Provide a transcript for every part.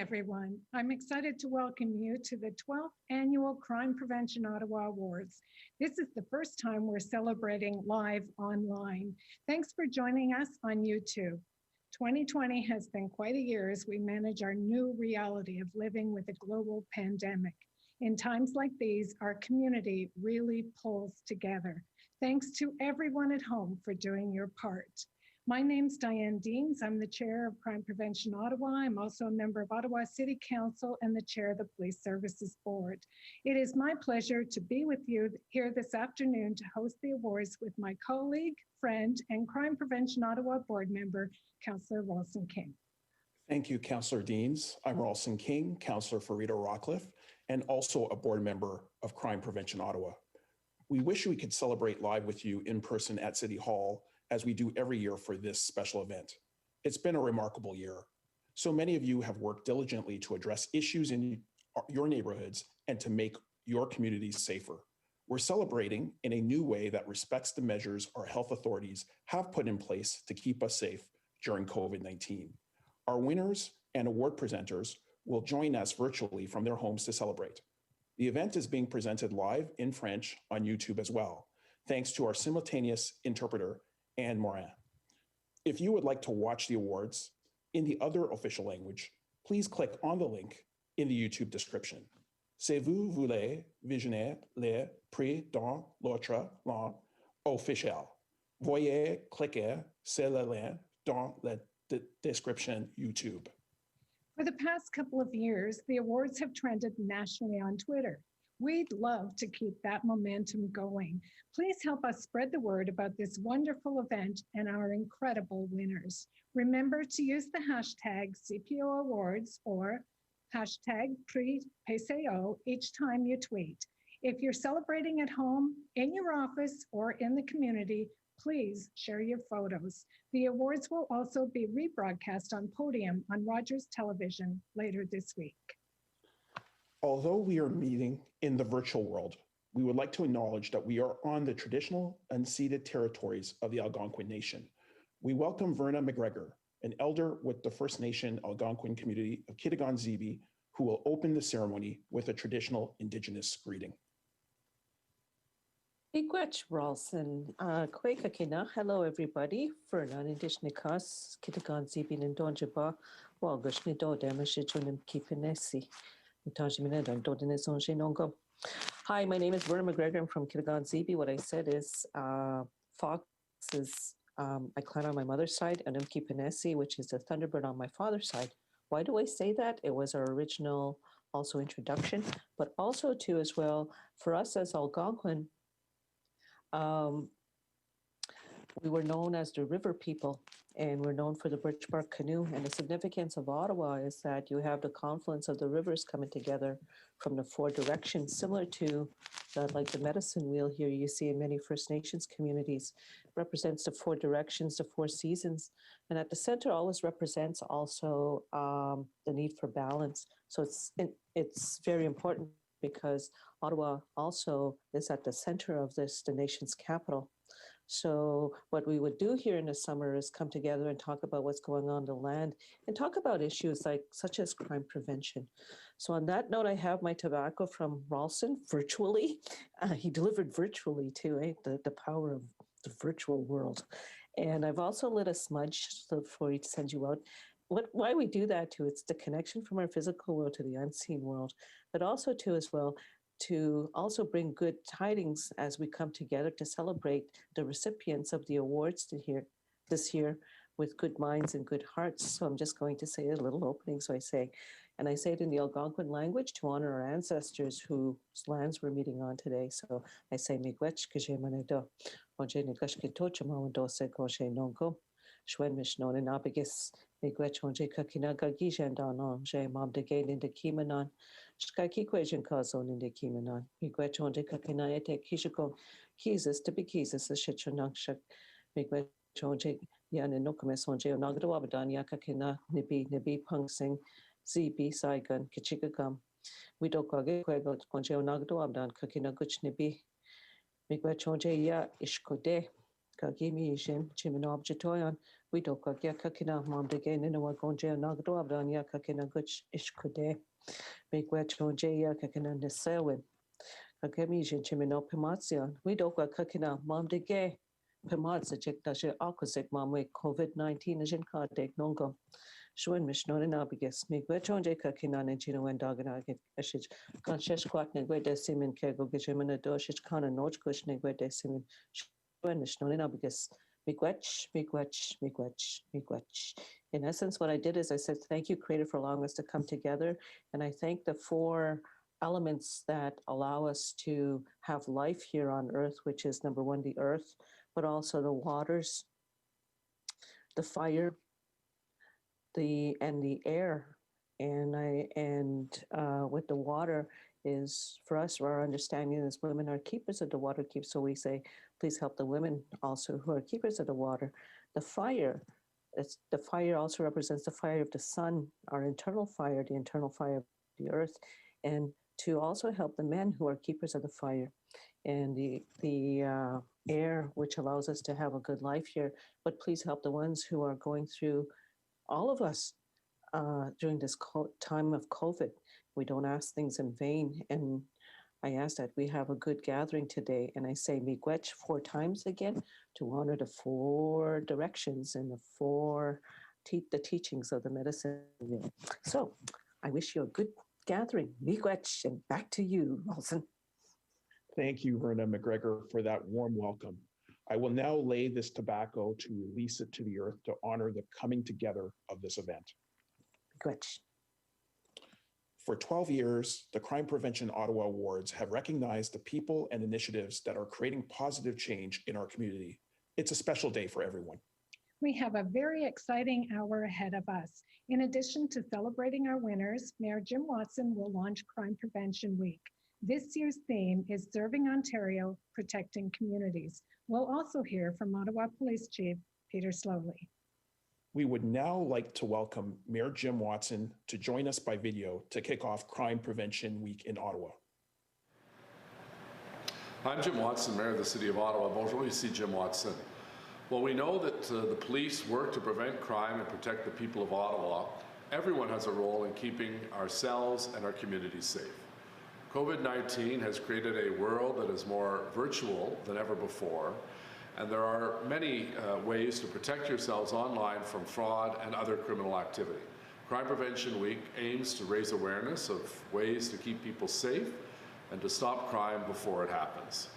everyone. I'm excited to welcome you to the 12th Annual Crime Prevention Ottawa Awards. This is the first time we're celebrating live online. Thanks for joining us on YouTube. 2020 has been quite a year as we manage our new reality of living with a global pandemic. In times like these, our community really pulls together. Thanks to everyone at home for doing your part. My name's Diane Deans. I'm the chair of Crime Prevention Ottawa. I'm also a member of Ottawa City Council and the chair of the Police Services Board. It is my pleasure to be with you here this afternoon to host the awards with my colleague, friend, and Crime Prevention Ottawa board member, Councillor Rawlson King. Thank you, Councillor Deans. I'm Rawlson King, Councillor for Rita Rockcliffe, and also a board member of Crime Prevention Ottawa. We wish we could celebrate live with you in person at City Hall, as we do every year for this special event. It's been a remarkable year. So many of you have worked diligently to address issues in your neighborhoods and to make your communities safer. We're celebrating in a new way that respects the measures our health authorities have put in place to keep us safe during COVID-19. Our winners and award presenters will join us virtually from their homes to celebrate. The event is being presented live in French on YouTube as well, thanks to our simultaneous interpreter, Anne Morin. If you would like to watch the awards in the other official language, please click on the link in the YouTube description. Si vous voulez visionner les prix dans l'autre langue officielle, veuillez cliquer sur le lien dans la description YouTube. For the past couple of years, the awards have trended nationally on Twitter. We'd love to keep that momentum going. Please help us spread the word about this wonderful event and our incredible winners. Remember to use the hashtag CPO Awards or hashtag PRISPCO each time you tweet. If you're celebrating at home, in your office, or in the community, please share your photos. The awards will also be rebroadcast on Podium on Rogers Television later this week. Although we are meeting in the virtual world, we would like to acknowledge that we are on the traditional unceded territories of the Algonquin Nation. We welcome Verna McGregor, an elder with the First Nation Algonquin community of Kitigan-Zibi, who will open the ceremony with a traditional indigenous greeting. Hello everybody. Verna Indigenous Kitigan-Zibi and Donjaba, Walgush Nido Demashichunim Kifinesi. Hi, my name is Verna McGregor. I'm from Kitigan-Zibi. What I said is Fox is my clan on my mother's side, and Emcee Rawlson, which is the Thunderbird on my father's side. Why do I say that? It was our original also introduction, but also too as well, for us as Algonquin, we were known as the river people, and we're known for the birch bark canoe. And the significance of Ottawa is that you have the confluence of the rivers coming together from the four directions, similar to like the medicine wheel here you see in many First Nations communities. It represents the four directions, the four seasons. And at the center always represents also the need for balance. So it's very important because Ottawa also is at the center of this, the nation's capital. So what we would do here in the summer is come together and talk about what's going on the land and talk about issues such as crime prevention. So on that note, I have my tobacco from Rawlson virtually. He delivered virtually too, eh? The power of the virtual world. And I've also lit a smudge before he sends you out. Why we do that too, it's the connection from our physical world to the unseen world, but also too as well, to also bring good tidings as we come together to celebrate the recipients of the awards this year with good minds and good hearts. So I'm just going to say a little opening. So I say it in the Algonquin language to honor our ancestors whose lands we're meeting on today. So I say, Miigwech kje manedo, onje nigashke tocha mawandose koshe nongo, shwen mishnon and abigis, Miigwech onje kakinaga gijandan onje mam de gain in the kimanon. Shkaki question cause on in the Kimanon. Miigwech onde kakinaete kishako kizas to be kizas a shitchonakshak. Miigwech onde yan and nokames onje onagadawabadan yakakina nibi punksing zibi saigan kichikagam. We don't go get quago onje onagadawabadan kakina guch nibi. Miigwech onje ya ishkode Kagimi Jim, Chiminob Jatoyan, we do Kakina, Mom de Gain in a Wagonja, Nagdoabdan, Yakakina Guch Ishkude, make Wetro Jaya Kakina Nesewin. Kagami Chimino Pimatsian, we do Kakina, Mom de Gay, Pimatsa Jektasha Akosik, Mom, with COVID-19 is in Kardek Nongo. Shwin Mishnon and Abigas, make Wetro Jaka Kinan and Gino and Doganaget, Ashich, Conscious Quatnik, where they seem in Kego, Gijiman, a Doshich Khan and Notch Kushnik, where they seem in Shwin and Abigas. Miigwech. In essence, what I did is I said, thank you, Creator, for allowing us to come together. And I thank the four elements that allow us to have life here on Earth, which is number one, the earth, but also the waters, the fire, the air. And with the water is, for us, our understanding is women are keepers of the water keep. So we say, please help the women also who are keepers of the water. The fire also represents the fire of the sun, our internal fire, the internal fire of the earth, and to also help the men who are keepers of the fire, and the air, which allows us to have a good life here. But please help the ones who are going through, all of us, during this time of COVID. We don't ask things in vain. And I ask that we have a good gathering today. And I say miigwech 4 times again to honor the 4 directions and the teachings of the medicine wheel. So I wish you a good gathering. Miigwech, and back to you, Rawlson. Thank you, Verna McGregor, for that warm welcome. I will now lay this tobacco to release it to the earth to honor the coming together of this event. Miigwech. For 12 years, the Crime Prevention Ottawa Awards have recognized the people and initiatives that are creating positive change in our community. It's a special day for everyone. We have a very exciting hour ahead of us. In addition to celebrating our winners, Mayor Jim Watson will launch Crime Prevention Week. This year's theme is Serving Ontario, Protecting Communities. We'll also hear from Ottawa Police Chief Peter Sloly. We would now like to welcome Mayor Jim Watson to join us by video to kick off Crime Prevention Week in Ottawa. I'm Jim Watson, Mayor of the City of Ottawa. Bonjour, ici Jim Watson. Well, we know that the police work to prevent crime and protect the people of Ottawa. Everyone has a role in keeping ourselves and our communities safe. COVID-19 has created a world that is more virtual than ever before, and there are many ways to protect yourselves online from fraud and other criminal activity. Crime Prevention Week aims to raise awareness of ways to keep people safe and to stop crime before it happens.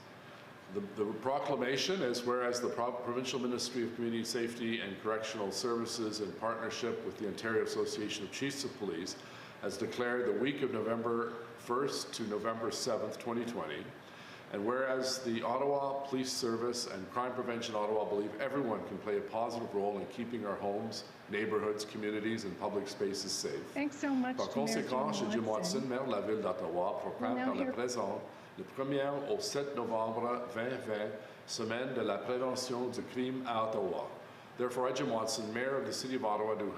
The proclamation is, whereas the Provincial Ministry of Community Safety and Correctional Services, in partnership with the Ontario Association of Chiefs of Police, has declared the week of November 1st to November 7th, 2020. And whereas the Ottawa Police Service and Crime Prevention Ottawa believe everyone can play a positive role in keeping our homes, neighbourhoods, communities and public spaces safe. Thanks so much, Par conséquent, je Jim Watson, maire de la ville d'Ottawa, proclame par le présent le 1er au 7 novembre 2020, semaine de la prévention du crime à Ottawa. Therefore, I, Jim Watson, Mayor of the City of Ottawa, do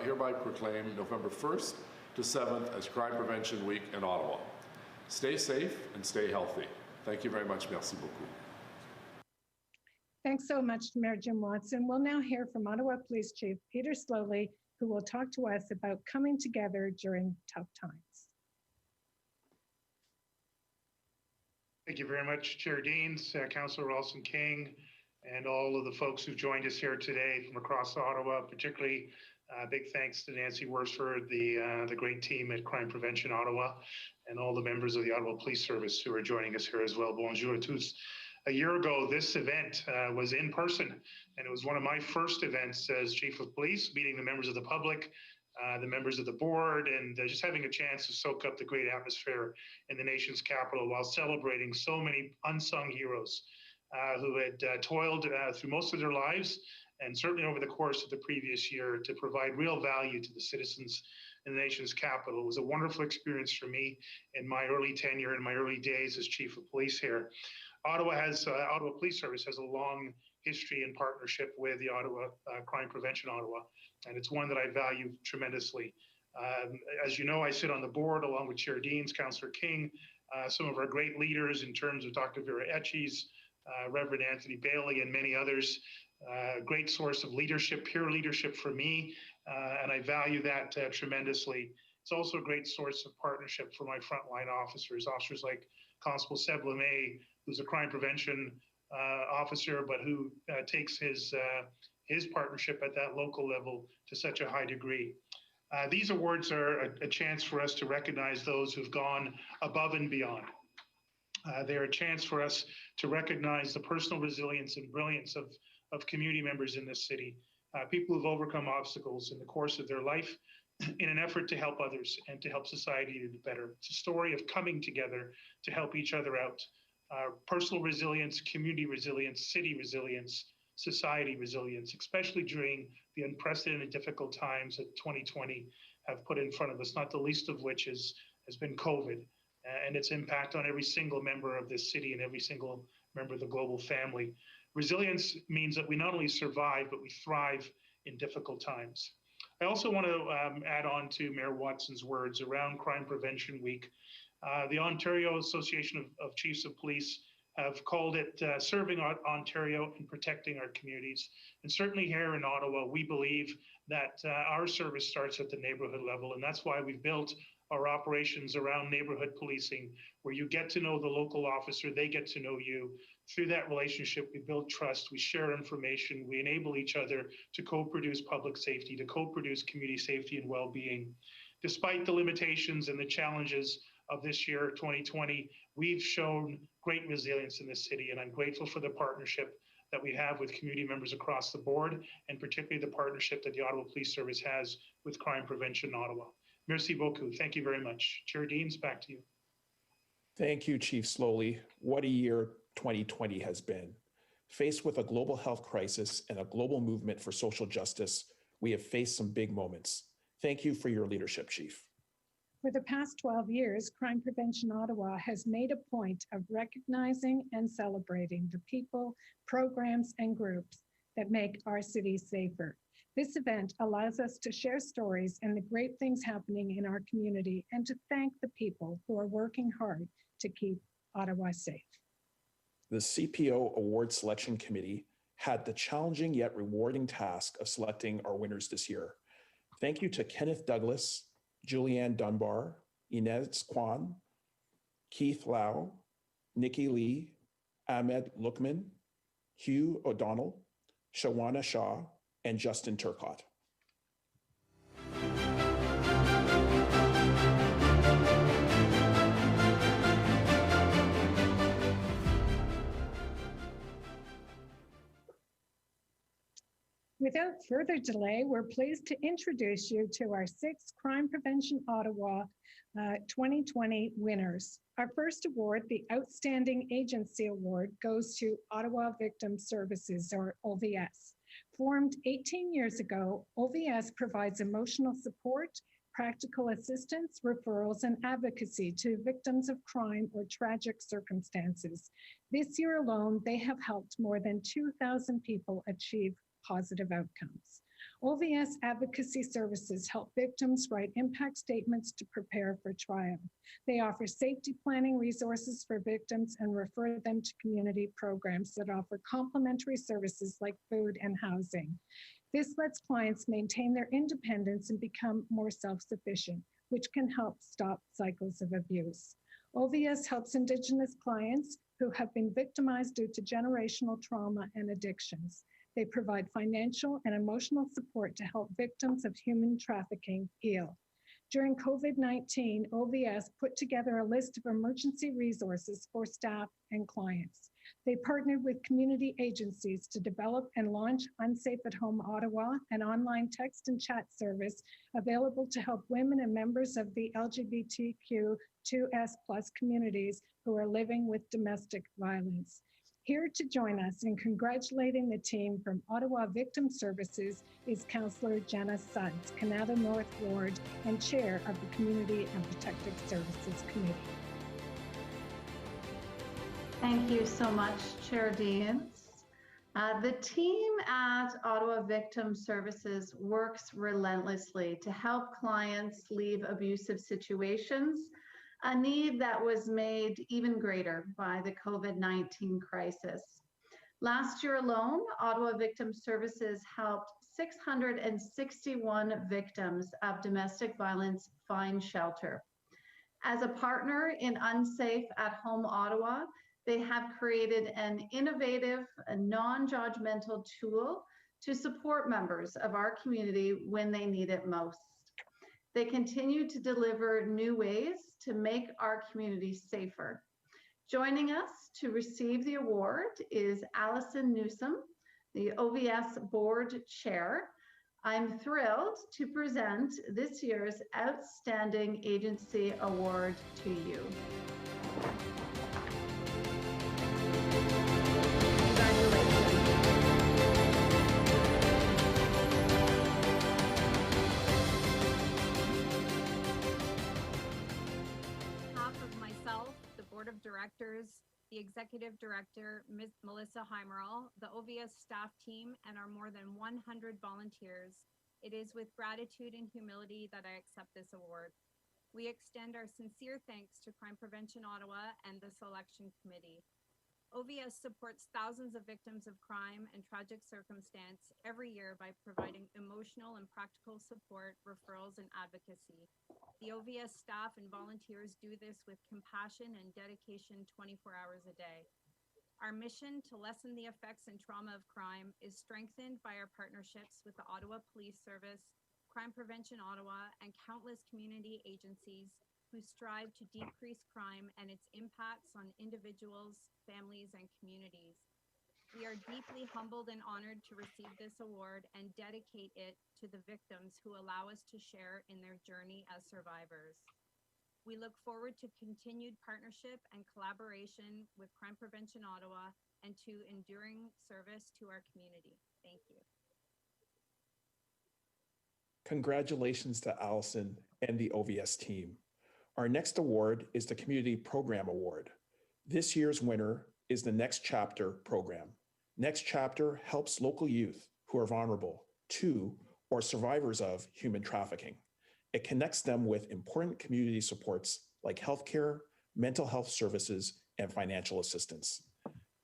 hereby proclaim November 1st to 7th as Crime Prevention Week in Ottawa. Stay safe and stay healthy. Thank you very much. Merci beaucoup. Thanks so much to Mayor Jim Watson. We'll now hear from Ottawa Police Chief Peter Sloly, who will talk to us about coming together during tough times. Thank you very much, Chair Deans, Councillor Rawlson King, and all of the folks who've joined us here today from across Ottawa. Particularly, big thanks to Nancy Worsford, the great team at Crime Prevention Ottawa, and all the members of the Ottawa Police Service who are joining us here as well. Bonjour à tous. A year ago, this event was in person, and it was one of my first events as Chief of Police, meeting the members of the public, the members of the board, and just having a chance to soak up the great atmosphere in the nation's capital while celebrating so many unsung heroes who had toiled through most of their lives, and certainly over the course of the previous year, to provide real value to the citizens in the nation's capital. It was a wonderful experience for me in my early tenure, in my early days as Chief of Police here. Ottawa Police Service has a long history and partnership with the Ottawa Crime Prevention Ottawa, and it's one that I value tremendously. As you know, I sit on the board along with Chair Deans, Councillor King, some of our great leaders in terms of Dr. Vera Etches, Reverend Anthony Bailey, and many others. Great source of leadership, peer leadership for me, and I value that tremendously. It's also a great source of partnership for my frontline officers like Constable Seb Lemay, who's a crime prevention officer, but who takes his partnership at that local level to such a high degree. These awards are a chance for us to recognize those who've gone above and beyond. They're a chance for us to recognize the personal resilience and brilliance of community members in this city, people who've overcome obstacles in the course of their life in an effort to help others and to help society to do better. It's a story of coming together to help each other out. Personal resilience, community resilience, city resilience, society resilience, especially during the unprecedented difficult times that 2020 have put in front of us, not the least of which has been COVID and its impact on every single member of this city and every single member of the global family. Resilience means that we not only survive, but we thrive in difficult times. I also want to add on to Mayor Watson's words around Crime Prevention Week. The Ontario Association of Chiefs of Police have called it Serving Ontario and Protecting Our Communities. And certainly here in Ottawa, we believe that our service starts at the neighborhood level. And that's why we've built our operations around neighborhood policing, where you get to know the local officer, they get to know you. Through that relationship, we build trust, we share information, we enable each other to co-produce public safety, to co-produce community safety and well-being. Despite the limitations and the challenges of this year, 2020, we've shown great resilience in this city, and I'm grateful for the partnership that we have with community members across the board, and particularly the partnership that the Ottawa Police Service has with Crime Prevention Ottawa. Merci beaucoup. Thank you very much. Chair Deans, back to you. Thank you, Chief Sloly. What a year 2020 has been. Faced with a global health crisis and a global movement for social justice, we have faced some big moments. Thank you for your leadership, Chief. For the past 12 years, Crime Prevention Ottawa has made a point of recognizing and celebrating the people, programs, and groups that make our city safer. This event allows us to share stories and the great things happening in our community and to thank the people who are working hard to keep Ottawa safe. The CPO Award Selection Committee had the challenging yet rewarding task of selecting our winners this year. Thank you to Kenneth Douglas, Julianne Dunbar, Inez Kwan, Keith Lau, Nikki Lee, Ahmed Lukman, Hugh O'Donnell, Shawana Shah, and Justin Turcott. Without further delay, we're pleased to introduce you to our 6th Crime Prevention Ottawa 2020 winners. Our first award, the Outstanding Agency Award, goes to Ottawa Victim Services, or OVS. Formed 18 years ago, OVS provides emotional support, practical assistance, referrals, and advocacy to victims of crime or tragic circumstances. This year alone, they have helped more than 2,000 people achieve positive outcomes. OVS advocacy services help victims write impact statements to prepare for trial. They offer safety planning resources for victims and refer them to community programs that offer complementary services like food and housing. This lets clients maintain their independence and become more self-sufficient, which can help stop cycles of abuse. OVS helps Indigenous clients who have been victimized due to generational trauma and addictions. They provide financial and emotional support to help victims of human trafficking heal. During COVID-19, OVS put together a list of emergency resources for staff and clients. They partnered with community agencies to develop and launch Unsafe at Home Ottawa, an online text and chat service available to help women and members of the LGBTQ2S+ communities who are living with domestic violence. Here to join us in congratulating the team from Ottawa Victim Services is Councillor Jenna Suggs, Canada North Ward and Chair of the Community and Protective Services Committee. Thank you so much, Chair Deans. The team at Ottawa Victim Services works relentlessly to help clients leave abusive situations a need that was made even greater by the COVID-19 crisis. Last year alone, Ottawa Victim Services helped 661 victims of domestic violence find shelter. As a partner in Unsafe at Home Ottawa, they have created an innovative, non-judgmental tool to support members of our community when they need it most. They continue to deliver new ways to make our community safer. Joining us to receive the award is Alison Newsom, the OVS Board Chair. I'm thrilled to present this year's Outstanding Agency Award to you. Of Directors, the Executive Director, Ms. Melissa Heimerall, the OVS staff team, and our more than 100 volunteers, it is with gratitude and humility that I accept this award. We extend our sincere thanks to Crime Prevention Ottawa and the Selection Committee. OVS supports thousands of victims of crime and tragic circumstance every year by providing emotional and practical support, referrals, and advocacy. The OVS staff and volunteers do this with compassion and dedication 24 hours a day. Our mission to lessen the effects and trauma of crime is strengthened by our partnerships with the Ottawa Police Service, Crime Prevention Ottawa, and countless community agencies who strive to decrease crime and its impacts on individuals, families, and communities. We are deeply humbled and honored to receive this award and dedicate it to the victims who allow us to share in their journey as survivors. We look forward to continued partnership and collaboration with Crime Prevention Ottawa and to enduring service to our community. Thank you. Congratulations to Alison and the OVS team. Our next award is the Community Program Award. This year's winner is the Next Chapter program. Next Chapter helps local youth who are vulnerable to or survivors of human trafficking. It connects them with important community supports like healthcare, mental health services, and financial assistance.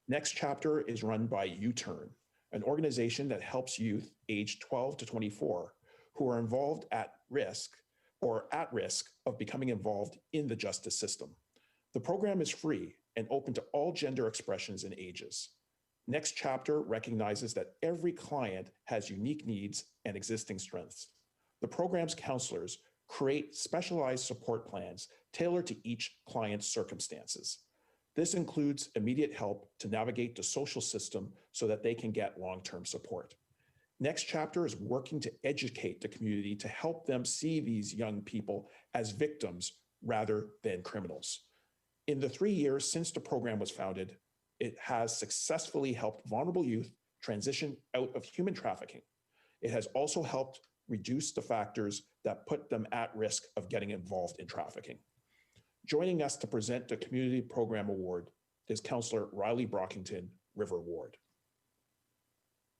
Next Chapter is run by U-Turn, an organization that helps youth aged 12 to 24 who are involved at risk of becoming involved in the justice system. The program is free and open to all gender expressions and ages. Next Chapter recognizes that every client has unique needs and existing strengths. The program's counselors create specialized support plans tailored to each client's circumstances. This includes immediate help to navigate the social system so that they can get long-term support. Next Chapter is working to educate the community to help them see these young people as victims rather than criminals. In the 3 years since the program was founded, it has successfully helped vulnerable youth transition out of human trafficking. It has also helped reduce the factors that put them at risk of getting involved in trafficking. Joining us to present the Community Program Award is Councillor Riley Brockington, River Ward.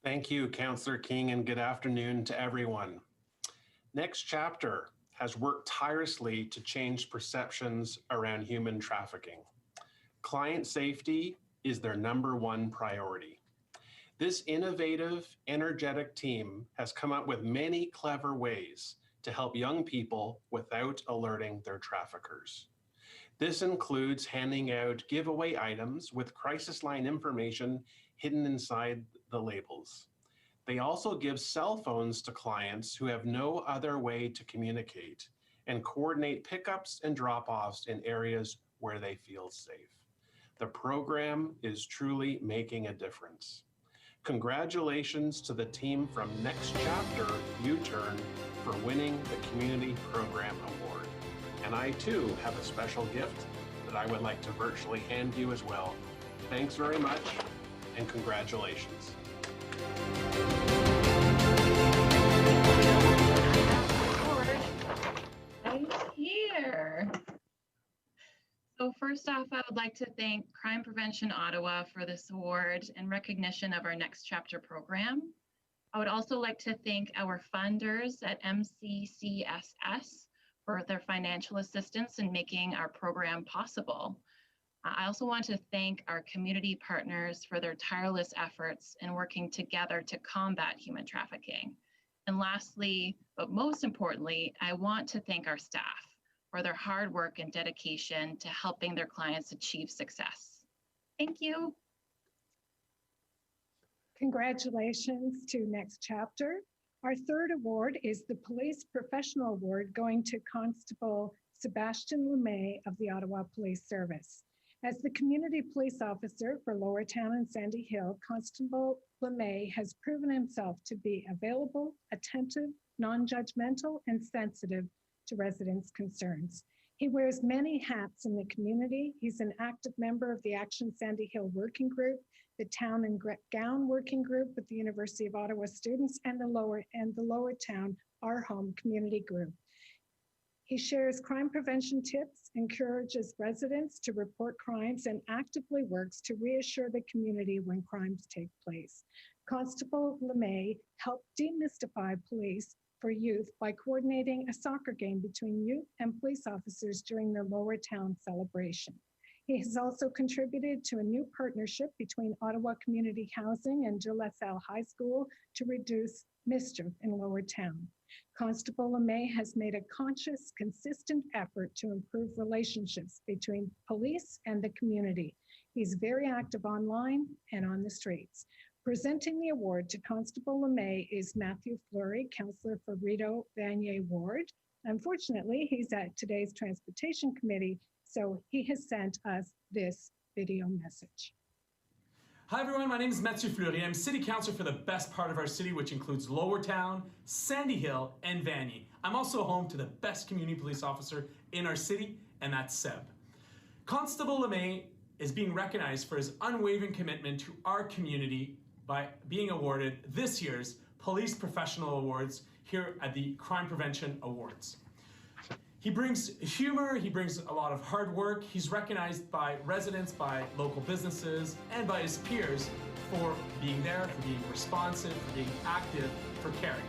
Thank you, Councillor King, and good afternoon to everyone. Next Chapter has worked tirelessly to change perceptions around human trafficking. Client safety is their #1 priority. This innovative, energetic team has come up with many clever ways to help young people without alerting their traffickers. This includes handing out giveaway items with crisis line information hidden inside the labels. They also give cell phones to clients who have no other way to communicate and coordinate pickups and drop-offs in areas where they feel safe. The program is truly making a difference. Congratulations to the team from Next Chapter U-Turn for winning the Community Program Award. And I too have a special gift that I would like to virtually hand you as well. Thanks very much and congratulations. Right here. So first off, I would like to thank Crime Prevention Ottawa for this award in recognition of our Next Chapter program. I would also like to thank our funders at MCCSS for their financial assistance in making our program possible. I also want to thank our community partners for their tireless efforts in working together to combat human trafficking. And lastly, but most importantly, I want to thank our staff for their hard work and dedication to helping their clients achieve success. Thank you. Congratulations to Next Chapter. Our third award is the Police Professional Award going to Constable Sebastien Lemay of the Ottawa Police Service. As the community police officer for Lower Town and Sandy Hill, Constable Lemay has proven himself to be available, attentive, non-judgmental, and sensitive to residents' concerns. He wears many hats in the community. He's an active member of the Action Sandy Hill Working Group, the Town and Gown Working Group with the University of Ottawa students, and the Lower Town Our Home Community Group. He shares crime prevention tips, encourages residents to report crimes, and actively works to reassure the community when crimes take place. Constable Lemay helped demystify police for youth by coordinating a soccer game between youth and police officers during the Lower Town celebration. He has also contributed to a new partnership between Ottawa Community Housing and De La Salle High School to reduce mischief in Lower Town. Constable Lemay has made a conscious, consistent effort to improve relationships between police and the community. He's very active online and on the streets. Presenting the award to Constable Lemay is Matthew Fleury, Councillor for Rideau Vanier Ward. Unfortunately, he's at today's Transportation Committee, so he has sent us this video message. Hi everyone, my name is Matthew Fleury. I'm City Councillor for the best part of our city, which includes Lower Town, Sandy Hill, and Vanier. I'm also home to the best community police officer in our city, and that's Seb. Constable Lemay is being recognized for his unwavering commitment to our community by being awarded this year's Police Professional Awards here at the Crime Prevention Awards. He brings humor, he brings a lot of hard work. He's recognized by residents, by local businesses, and by his peers for being there, for being responsive, for being active, for caring.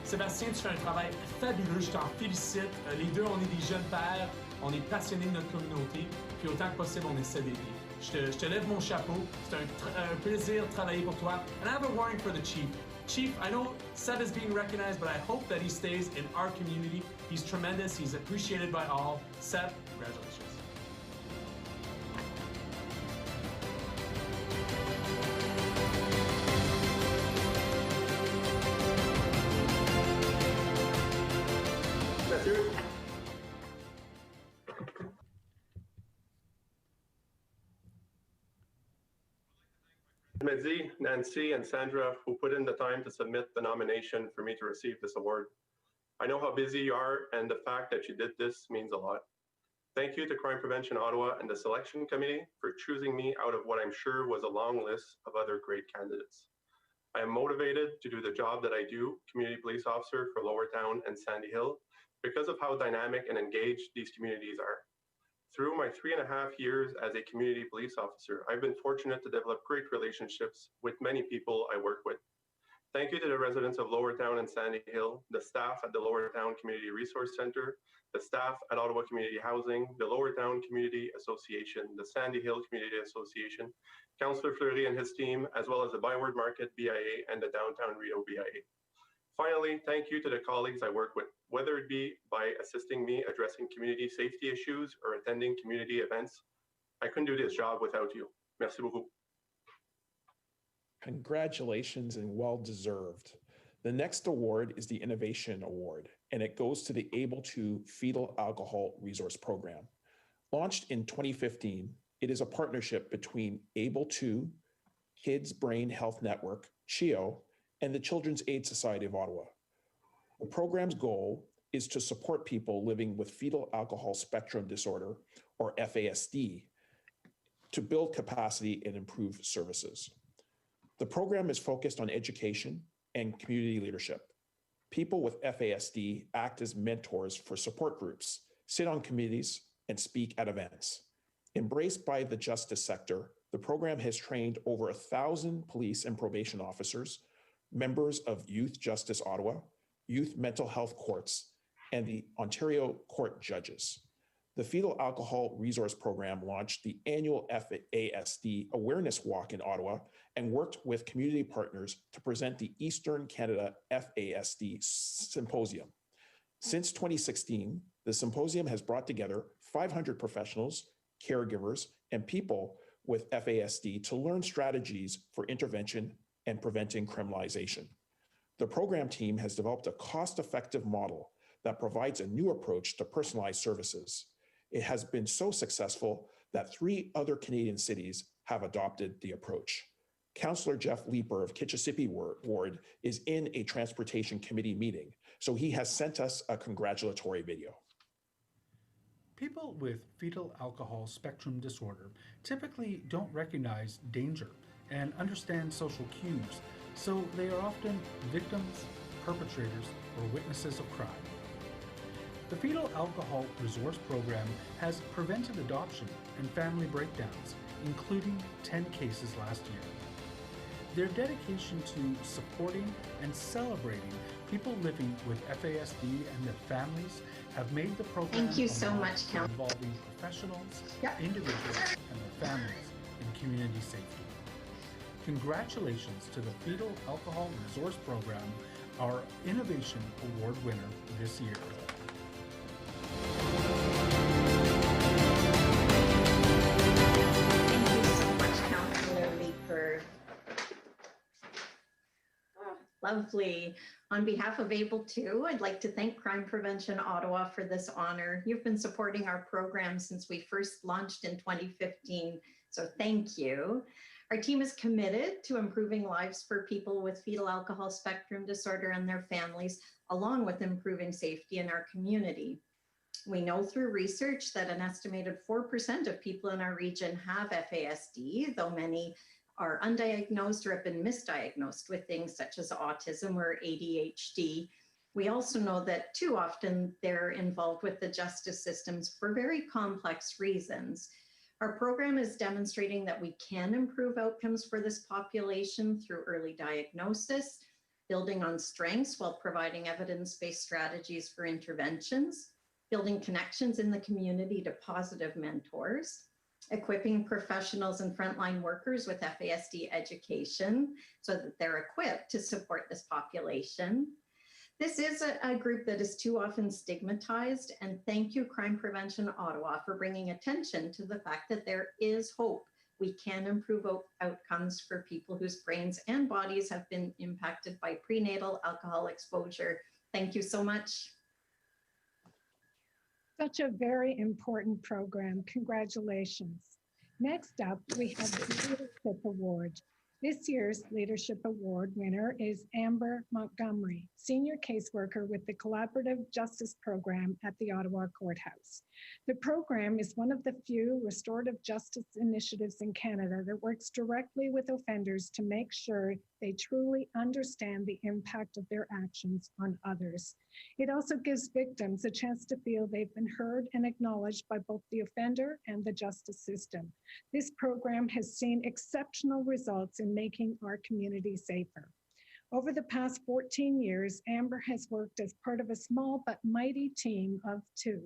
Sébastien, tu fais un travail fabuleux, je t'en félicite. Les deux, on est des jeunes pères, on est passionnés de notre communauté, puis autant que possible, on essaie d'aider. Je te lève mon chapeau, c'est un plaisir de travailler pour toi. And I have a warning for the Chief. Chief, I know Seb is being recognized, but I hope that he stays in our community. He's tremendous, he's appreciated by all. Seb, congratulations. Emcee, Nancy, and Sandra, who put in the time to submit the nomination for me to receive this award. I know how busy you are, and the fact that you did this means a lot. Thank you to Crime Prevention Ottawa and the selection committee for choosing me out of what I'm sure was a long list of other great candidates. I am motivated to do the job that I do, community police officer for Lower Town and Sandy Hill, because of how dynamic and engaged these communities are. Through my 3.5 years as a community police officer, I've been fortunate to develop great relationships with many people I work with. Thank you to the residents of Lower Town and Sandy Hill, the staff at the Lower Town Community Resource Center, the staff at Ottawa Community Housing, the Lower Town Community Association, the Sandy Hill Community Association, Councillor Fleury and his team, as well as the Byward Market BIA and the Downtown Rideau BIA. Finally, thank you to the colleagues I work with, whether it be by assisting me addressing community safety issues or attending community events. I couldn't do this job without you. Merci beaucoup. Congratulations and well deserved. The next award is the Innovation Award, and it goes to the Able2 Fetal Alcohol Resource Program. Launched in 2015, it is a partnership between Able2, Kids Brain Health Network, CHEO, and the Children's Aid Society of Ottawa. The program's goal is to support people living with fetal alcohol spectrum disorder, or FASD, to build capacity and improve services. The program is focused on education and community leadership. People with FASD act as mentors for support groups, sit on committees, and speak at events. Embraced by the justice sector, the program has trained over 1,000 police and probation officers, members of Youth Justice Ottawa, youth mental health courts, and the Ontario Court Judges. The Fetal Alcohol Resource Program launched the annual FASD Awareness Walk in Ottawa and worked with community partners to present the Eastern Canada FASD Symposium. Since 2016, the symposium has brought together 500 professionals, caregivers, and people with FASD to learn strategies for intervention and preventing criminalization. The program team has developed a cost-effective model that provides a new approach to personalized services. It has been so successful that 3 other Canadian cities have adopted the approach. Councillor Jeff Leeper of Kitchissippi Ward is in a transportation committee meeting, so he has sent us a congratulatory video. People with fetal alcohol spectrum disorder typically don't recognize danger and understand social cues, so they are often victims, perpetrators, or witnesses of crime. The Fetal Alcohol Resource Program has prevented adoption and family breakdowns, including 10 cases last year. Their dedication to supporting and celebrating people living with FASD and their families have made the program Thank you so much, involving professionals, individuals, and their families in community safety. Congratulations to the Fetal Alcohol Resource Program, our Innovation Award winner this year. Thank you so much, Councillor Leeper. Lovely. On behalf of Able 2, I'd like to thank Crime Prevention Ottawa for this honor. You've been supporting our program since we first launched in 2015, so thank you. Our team is committed to improving lives for people with fetal alcohol spectrum disorder and their families, along with improving safety in our community. We know through research that an estimated 4% of people in our region have FASD, though many are undiagnosed or have been misdiagnosed with things such as autism or ADHD. We also know that too often they're involved with the justice systems for very complex reasons. Our program is demonstrating that we can improve outcomes for this population through early diagnosis, building on strengths while providing evidence-based strategies for interventions, building connections in the community to positive mentors, equipping professionals and frontline workers with FASD education so that they're equipped to support this population. This is a group that is too often stigmatized, and thank you, Crime Prevention Ottawa, for bringing attention to the fact that there is hope. We can improve outcomes for people whose brains and bodies have been impacted by prenatal alcohol exposure. Thank you so much. Such a very important program. Congratulations. Next up, we have the Leadership Award. This year's Leadership Award winner is Amber Montgomery, Senior Caseworker with the Collaborative Justice Program at the Ottawa Courthouse. The program is one of the few restorative justice initiatives in Canada that works directly with offenders to make sure they truly understand the impact of their actions on others. It also gives victims a chance to feel they've been heard and acknowledged by both the offender and the justice system. This program has seen exceptional results in making our community safer. Over the past 14 years, Amber has worked as part of a small but mighty team of 2.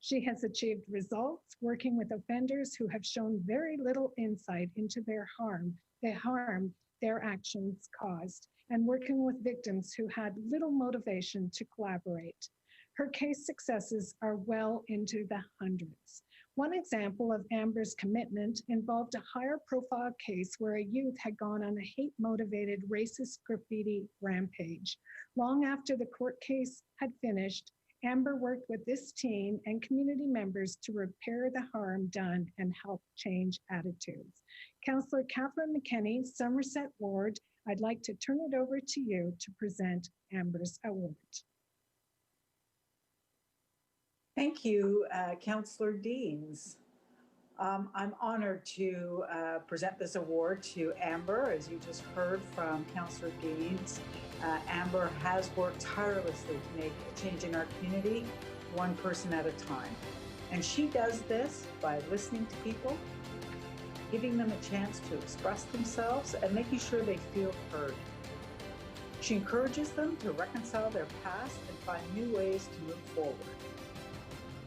She has achieved results working with offenders who have shown very little insight into the harm their actions caused, and working with victims who had little motivation to collaborate. Her case successes are well into the hundreds. One example of Amber's commitment involved a higher profile case where a youth had gone on a hate-motivated racist graffiti rampage. Long after the court case had finished, Amber worked with this team and community members to repair the harm done and help change attitudes. Councillor Catherine McKenney, Somerset Ward, I'd like to turn it over to you to present Amber's award. Thank you, Councillor Deans. I'm honored to present this award to Amber. As you just heard from Councillor Deans, Amber has worked tirelessly to make a change in our community, one person at a time. And she does this by listening to people, giving them a chance to express themselves, and making sure they feel heard. She encourages them to reconcile their past and find new ways to move forward.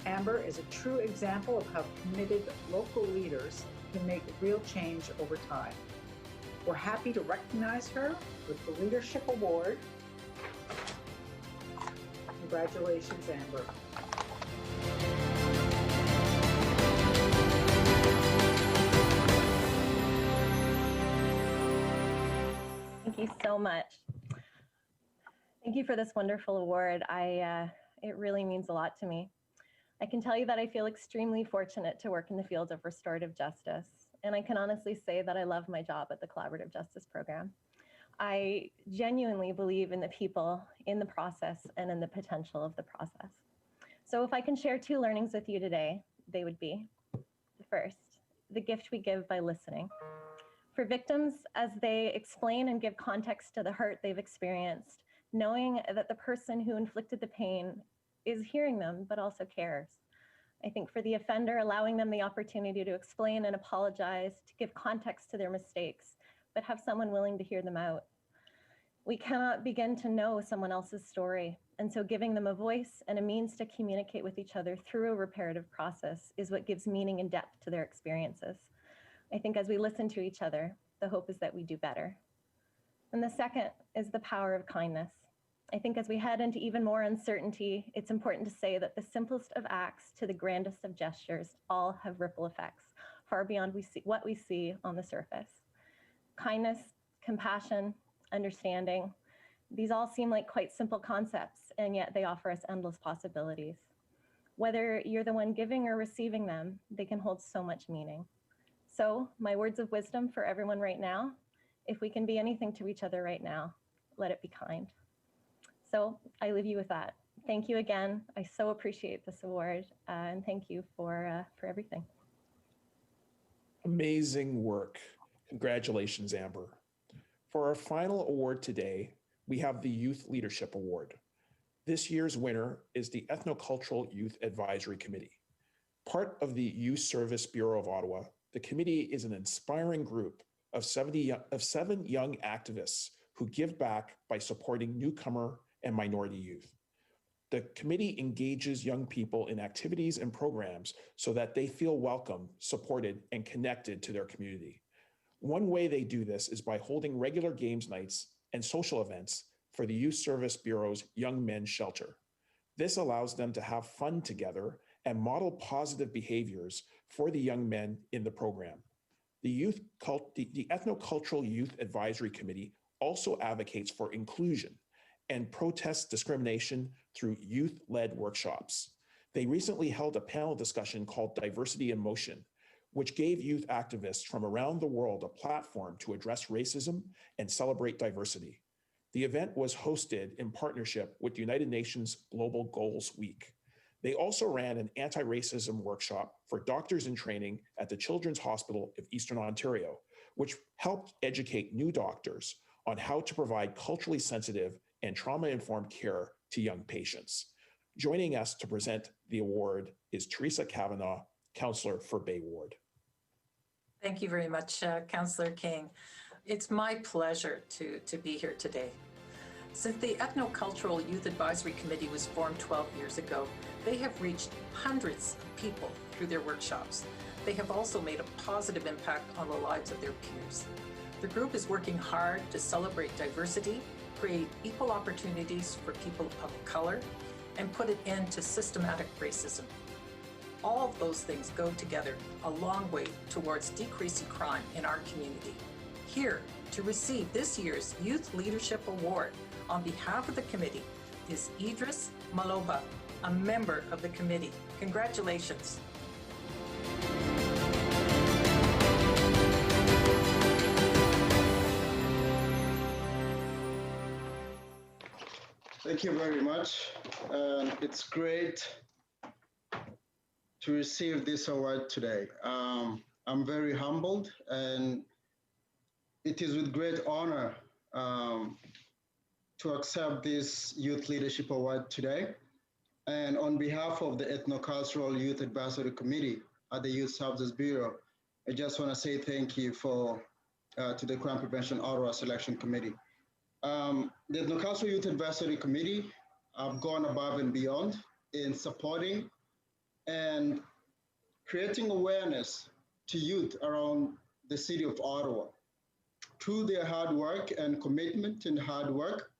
Amber is a true example of how committed local leaders can make real change over time. We're happy to recognize her with the Leadership Award. Congratulations, Amber. Thank you so much. Thank you for this wonderful award. It really means a lot to me. I can tell you that I feel extremely fortunate to work in the field of restorative justice, and I can honestly say that I love my job at the Collaborative Justice Program. I genuinely believe in the people, in the process, and in the potential of the process. So if I can share 2 learnings with you today, they would be, the first, the gift we give by listening. For victims, as they explain and give context to the hurt they've experienced, knowing that the person who inflicted the pain is hearing them, but also cares. I think for the offender, allowing them the opportunity to explain and apologize, to give context to their mistakes, but have someone willing to hear them out. We cannot begin to know someone else's story, and so giving them a voice and a means to communicate with each other through a reparative process is what gives meaning and depth to their experiences. I think as we listen to each other, the hope is that we do better. And the second is the power of kindness. I think as we head into even more uncertainty, it's important to say that the simplest of acts to the grandest of gestures all have ripple effects, far beyond what we see on the surface. Kindness, compassion, understanding, these all seem like quite simple concepts, and yet they offer us endless possibilities. Whether you're the one giving or receiving them, they can hold so much meaning. So my words of wisdom for everyone right now, if we can be anything to each other right now, let it be kind. So I leave you with that. Thank you again. I so appreciate this award, and thank you for everything. Amazing work. Congratulations, Amber. For our final award today, we have the Youth Leadership Award. This year's winner is the Ethnocultural Youth Advisory Committee. Part of the Youth Service Bureau of Ottawa, the committee is an inspiring group of 7 young activists who give back by supporting newcomer and minority youth. The committee engages young people in activities and programs so that they feel welcome, supported, and connected to their community. One way they do this is by holding regular games nights and social events for the Youth Service Bureau's Young Men's Shelter. This allows them to have fun together and model positive behaviors for the young men in the program. The Ethnocultural Youth Advisory Committee also advocates for inclusion and protests discrimination through youth-led workshops. They recently held a panel discussion called Diversity in Motion, which gave youth activists from around the world a platform to address racism and celebrate diversity. The event was hosted in partnership with the United Nations Global Goals Week. They also ran an anti-racism workshop for doctors in training at the Children's Hospital of Eastern Ontario, which helped educate new doctors on how to provide culturally sensitive and trauma-informed care to young patients. Joining us to present the award is Teresa Kavanaugh, Councillor for Bay Ward. Thank you very much, Councillor King. It's my pleasure to be here today. Since the Ethnocultural Youth Advisory Committee was formed 12 years ago, they have reached hundreds of people through their workshops. They have also made a positive impact on the lives of their peers. The group is working hard to celebrate diversity, create equal opportunities for people of color, and put an end to systematic racism. All of those things go together a long way towards decreasing crime in our community. Here to receive this year's Youth Leadership Award on behalf of the committee is Idris Maloba, a member of the committee. Congratulations. Thank you very much. It's great to receive this award today. I'm very humbled, and it is with great honor to accept this Youth Leadership Award today. And on behalf of the Ethnocultural Youth Advisory Committee at the Youth Services Bureau, I just want to say thank you to the Crime Prevention Ottawa Selection Committee. The Ethnocultural Youth Advisory Committee have gone above and beyond in supporting and creating awareness to youth around the city of Ottawa. Through their hard work and commitment and hard work,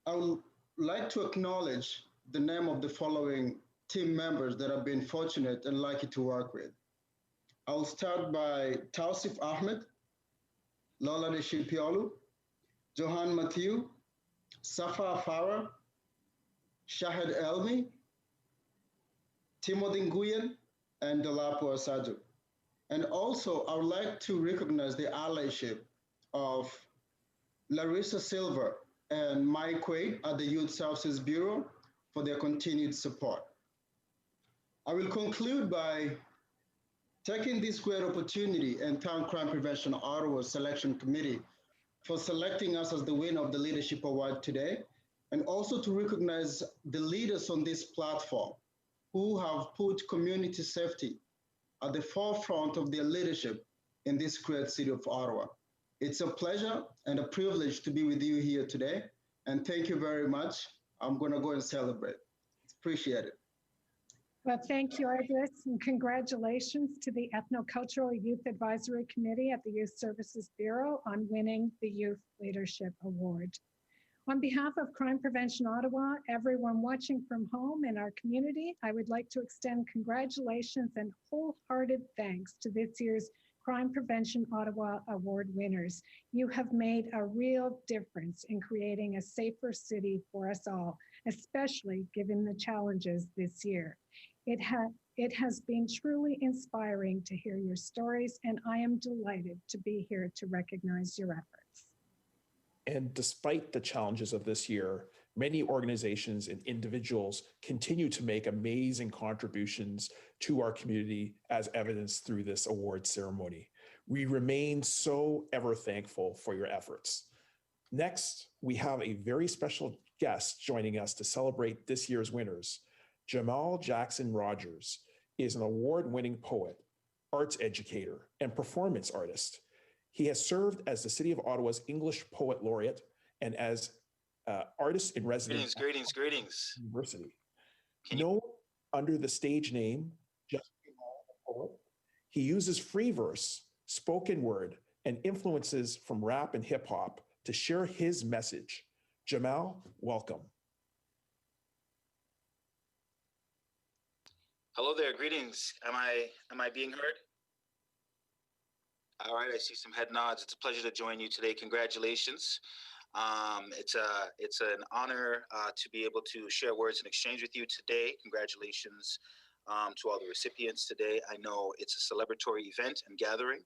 I would like to acknowledge the name of the following team members that I've been fortunate and lucky to work with. I'll start by Tausif Ahmed, Lola Deshipiolu, Johan Mathieu, Safa Farah, Shahid Elmi, Timothy Nguyen, and Dolapo Asaju. And also, I would like to recognize the allyship of Larissa Silver and Mike Quaid at the Youth Services Bureau for their continued support. I will conclude by taking this great opportunity and thank Crime Prevention Ottawa Selection Committee for selecting us as the winner of the Leadership Award today, and also to recognize the leaders on this platform who have put community safety at the forefront of their leadership in this great city of Ottawa. It's a pleasure and a privilege to be with you here today, and thank you very much. I'm gonna go and celebrate. Appreciate it. Well, thank you, Idris, and congratulations to the Ethnocultural Youth Advisory Committee at the Youth Services Bureau on winning the Youth Leadership Award. On behalf of Crime Prevention Ottawa, everyone watching from home in our community, I would like to extend congratulations and wholehearted thanks to this year's Crime Prevention Ottawa Award winners. You have made a real difference in creating a safer city for us all, especially given the challenges this year. It has been truly inspiring to hear your stories, and I am delighted to be here to recognize your efforts. And despite the challenges of this year, many organizations and individuals continue to make amazing contributions to our community, as evidenced through this award ceremony. We remain so ever thankful for your efforts. Next, we have a very special guest joining us to celebrate this year's winners. Jamal Jackson Rogers is an award-winning poet, arts educator, and performance artist. He has served as the City of Ottawa's English Poet Laureate and as artist in residence. Greetings. University. Known under the stage name Just Jamal the Poet, he uses free verse, spoken word, and influences from rap and hip hop to share his message. Jamal, welcome. Hello there, greetings. Am I being heard? All right, I see some head nods. It's a pleasure to join you today. Congratulations. It's an honor to be able to share words and exchange with you today. Congratulations to all the recipients today. I know it's a celebratory event and gathering.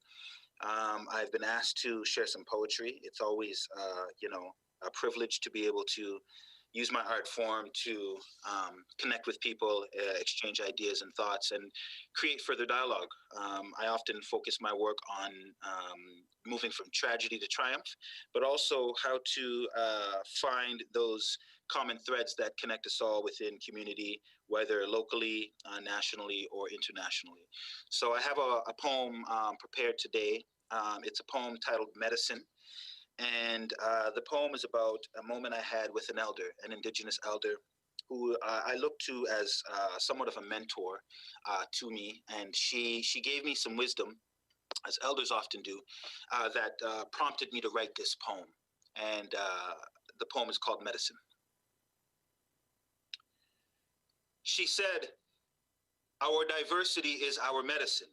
I've been asked to share some poetry. It's always, a privilege to be able to use my art form to connect with people, exchange ideas and thoughts, and create further dialogue. I often focus my work on moving from tragedy to triumph, but also how to find those common threads that connect us all within community, whether locally, nationally, or internationally. So I have a poem prepared today. It's a poem titled Medicine. And the poem is about a moment I had with an elder, an indigenous elder, who I look to as somewhat of a mentor to me. And she gave me some wisdom, as elders often do, that prompted me to write this poem. And the poem is called Medicine. She said, "Our diversity is our medicine."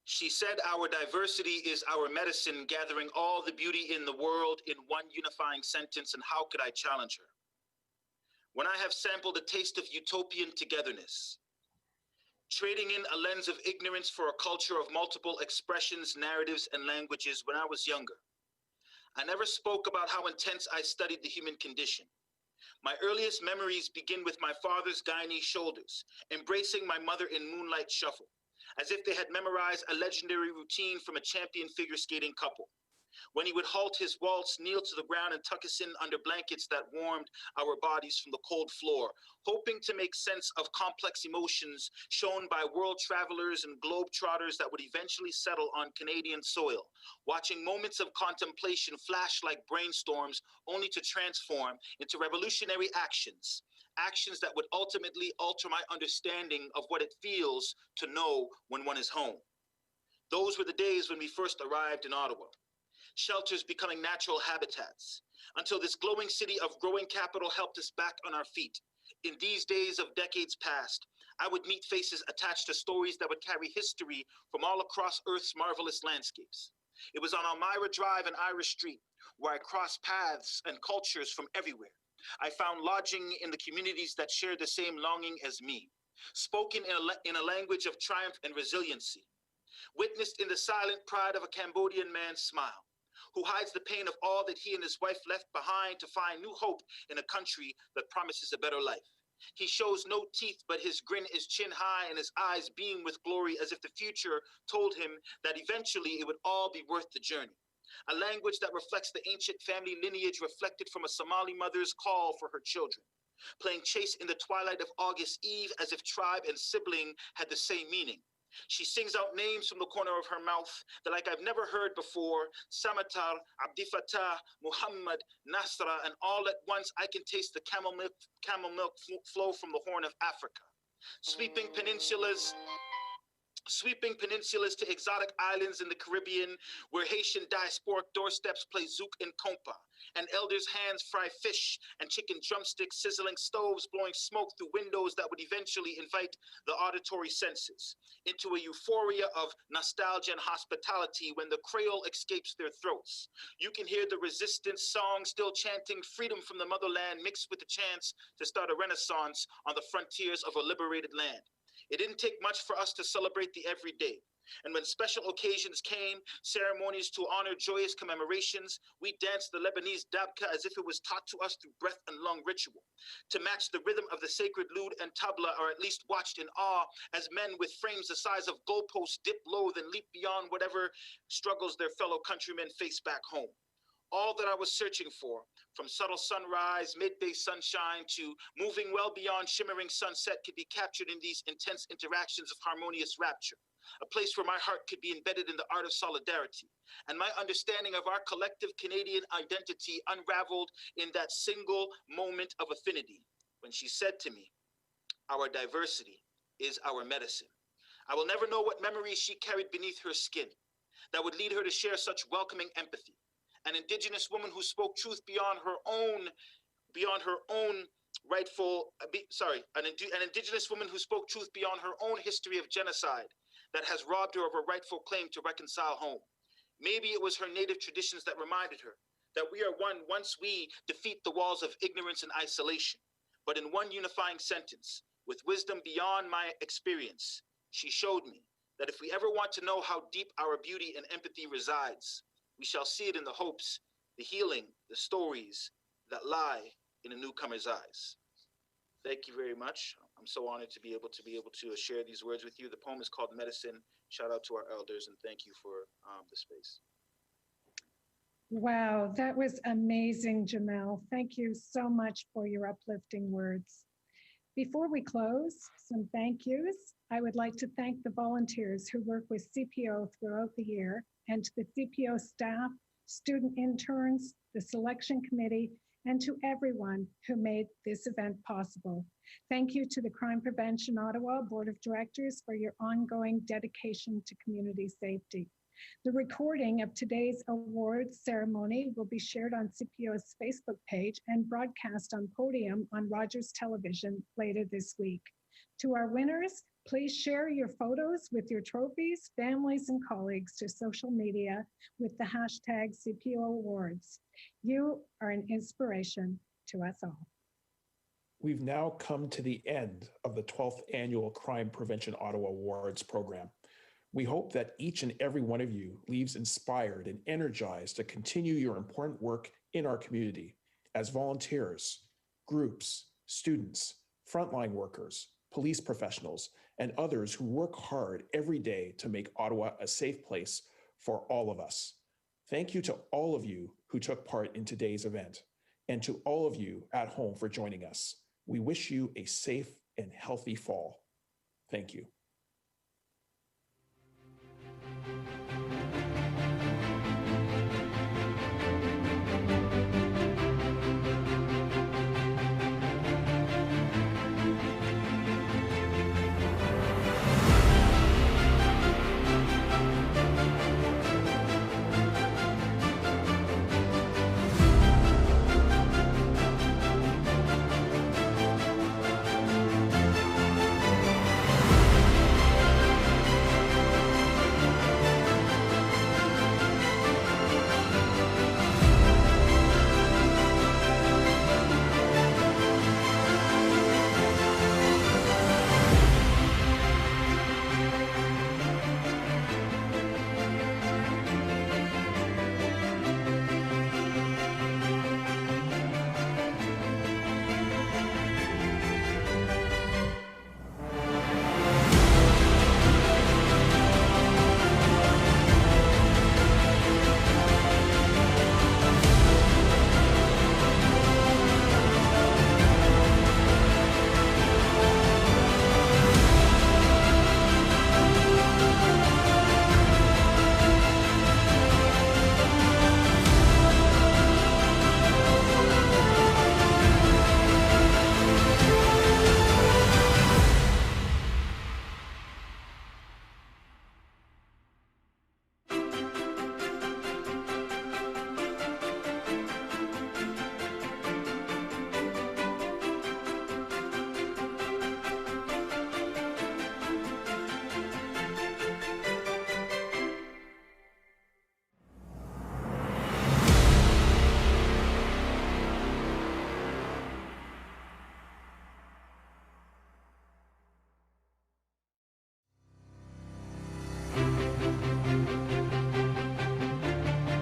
She said, "Our diversity is our medicine, gathering all the beauty in the world in one unifying sentence, and how could I challenge her? When I have sampled a taste of utopian togetherness, trading in a lens of ignorance for a culture of multiple expressions, narratives, and languages when I was younger. I never spoke about how intense I studied the human condition. My earliest memories begin with my father's Guyanese shoulders, embracing my mother in moonlight shuffle, as if they had memorized a legendary routine from a champion figure skating couple. When he would halt his waltz, kneel to the ground and tuck us in under blankets that warmed our bodies from the cold floor, hoping to make sense of complex emotions shown by world travelers and globetrotters that would eventually settle on Canadian soil, watching moments of contemplation flash like brainstorms only to transform into revolutionary actions, actions that would ultimately alter my understanding of what it feels to know when one is home. Those were the days when we first arrived in Ottawa. Shelters becoming natural habitats, until this glowing city of growing capital helped us back on our feet. In these days of decades past, I would meet faces attached to stories that would carry history from all across Earth's marvelous landscapes. It was on Elmira Drive and Irish Street where I crossed paths and cultures from everywhere. I found lodging in the communities that shared the same longing as me, spoken in a language of triumph and resiliency, witnessed in the silent pride of a Cambodian man's smile, who hides the pain of all that he and his wife left behind to find new hope in a country that promises a better life. He shows no teeth, but his grin is chin high and his eyes beam with glory as if the future told him that eventually it would all be worth the journey. A language that reflects the ancient family lineage reflected from a Somali mother's call for her children, playing chase in the twilight of August Eve as if tribe and sibling had the same meaning. She sings out names from the corner of her mouth that like I've never heard before, Samatar, Abdifatah, Muhammad, Nasra, and all at once I can taste the camel milk flow from the Horn of Africa. Sweeping peninsulas to exotic islands in the Caribbean where Haitian diasporic doorsteps play zouk and compa, and elders' hands fry fish and chicken drumsticks, sizzling stoves blowing smoke through windows that would eventually invite the auditory senses into a euphoria of nostalgia and hospitality when the Creole escapes their throats. You can hear the resistance song still chanting freedom from the motherland mixed with the chance to start a renaissance on the frontiers of a liberated land. It didn't take much for us to celebrate the everyday. And when special occasions came, ceremonies to honor joyous commemorations, we danced the Lebanese dabka as if it was taught to us through breath and lung ritual, to match the rhythm of the sacred lute and tabla, or at least watched in awe as men with frames the size of goalposts dip low, then leap beyond whatever struggles their fellow countrymen face back home. All that I was searching for, from subtle sunrise, midday sunshine, to moving well beyond shimmering sunset, could be captured in these intense interactions of harmonious rapture, a place where my heart could be embedded in the art of solidarity, and my understanding of our collective Canadian identity unraveled in that single moment of affinity, when she said to me, "Our diversity is our medicine." I will never know what memories she carried beneath her skin that would lead her to share such welcoming empathy. An Indigenous woman who spoke truth beyond her own an Indigenous woman who spoke truth beyond her own history of genocide that has robbed her of her rightful claim to reconcile home. Maybe it was her native traditions that reminded her that we are one once we defeat the walls of ignorance and isolation. But in one unifying sentence, with wisdom beyond my experience, she showed me that if we ever want to know how deep our beauty and empathy resides, we shall see it in the hopes, the healing, the stories that lie in a newcomer's eyes. Thank you very much. I'm so honored to be able to share these words with you. The poem is called Medicine. Shout out to our elders and thank you for the space. Wow, that was amazing, Jamal. Thank you so much for your uplifting words. Before we close, some thank yous. I would like to thank the volunteers who work with CPO throughout the year, and to the CPO staff, student interns, the selection committee, and to everyone who made this event possible. Thank you to the Crime Prevention Ottawa Board of Directors for your ongoing dedication to community safety. The recording of today's awards ceremony will be shared on CPO's Facebook page and broadcast on Podium on Rogers Television later this week. To our winners, please share your photos with your trophies, families, and colleagues to social media with the hashtag CPO Awards. You are an inspiration to us all. We've now come to the end of the 12th Annual Crime Prevention Ottawa Awards program. We hope that each and every one of you leaves inspired and energized to continue your important work in our community as volunteers, groups, students, frontline workers, police professionals, and others who work hard every day to make Ottawa a safe place for all of us. Thank you to all of you who took part in today's event, and to all of you at home for joining us. We wish you a safe and healthy fall. Thank you.